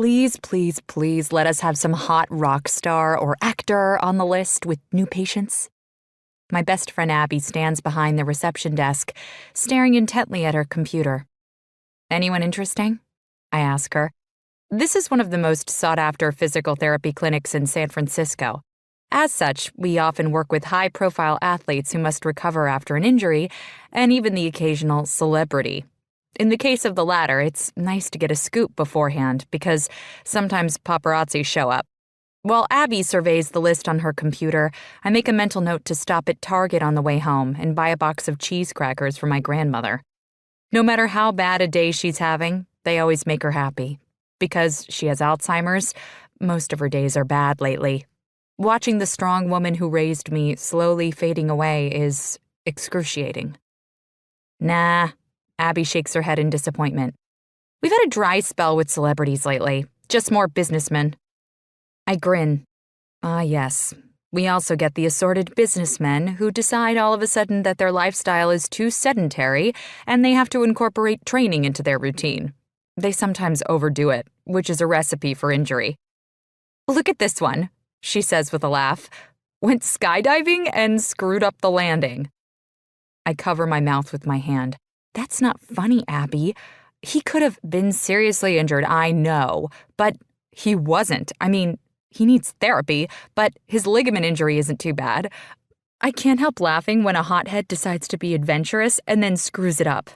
Please, please, please let us have some hot rock star or actor on the list with new patients. My best friend Abby stands behind the reception desk, staring intently at her computer. Anyone interesting? I ask her. This is one of the most sought-after physical therapy clinics in San Francisco. As such, we often work with high-profile athletes who must recover after an injury, and even the occasional celebrity. In the case of the latter, it's nice to get a scoop beforehand because sometimes paparazzi show up. While Abby surveys the list on her computer, I make a mental note to stop at Target on the way home and buy a box of cheese crackers for my grandmother. No matter how bad a day she's having, they always make her happy. Because she has Alzheimer's, most of her days are bad lately. Watching the strong woman who raised me slowly fading away is excruciating. Nah, Abby shakes her head in disappointment. We've had a dry spell with celebrities lately, just more businessmen. I grin. Ah, yes. We also get the assorted businessmen who decide all of a sudden that their lifestyle is too sedentary and they have to incorporate training into their routine. They sometimes overdo it, which is a recipe for injury. Look at this one, she says with a laugh. Went skydiving and screwed up the landing. I cover my mouth with my hand. That's not funny, Abby. He could have been seriously injured, I know, but he wasn't. I mean, he needs therapy, but his ligament injury isn't too bad. I can't help laughing when a hothead decides to be adventurous and then screws it up.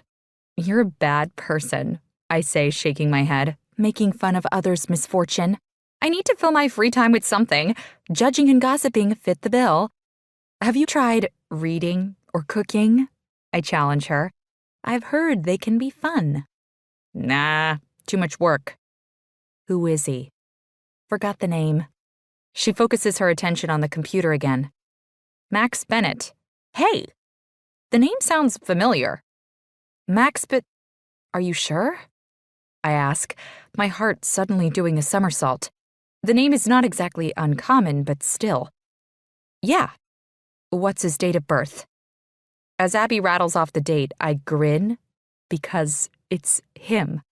You're a bad person, I say, shaking my head, making fun of others' misfortune. I need to fill my free time with something. Judging and gossiping fit the bill. Have you tried reading or cooking? I challenge her. I've heard they can be fun. Nah, too much work. Who is he? Forgot the name. She focuses her attention on the computer again. Max Bennett. Hey! The name sounds familiar. Are you sure? I ask, my heart suddenly doing a somersault. The name is not exactly uncommon, but still. Yeah. What's his date of birth? As Abby rattles off the date, I grin because it's him.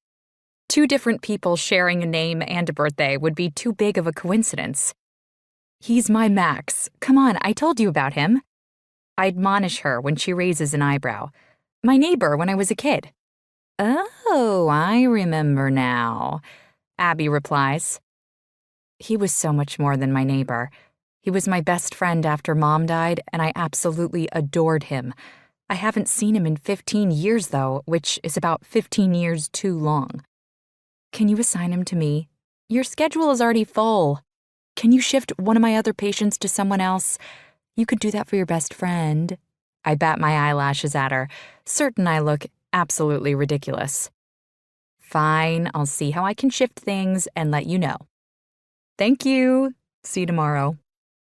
Two different people sharing a name and a birthday would be too big of a coincidence. He's my Max. Come on, I told you about him. I admonish her when she raises an eyebrow. My neighbor when I was a kid. Oh, I remember now, Abby replies. He was so much more than my neighbor. He was my best friend after Mom died, and I absolutely adored him. I haven't seen him in 15 years, though, which is about 15 years too long. Can you assign him to me? Your schedule is already full. Can you shift one of my other patients to someone else? You could do that for your best friend. I bat my eyelashes at her, certain I look absolutely ridiculous. Fine, I'll see how I can shift things and let you know. Thank you. See you tomorrow.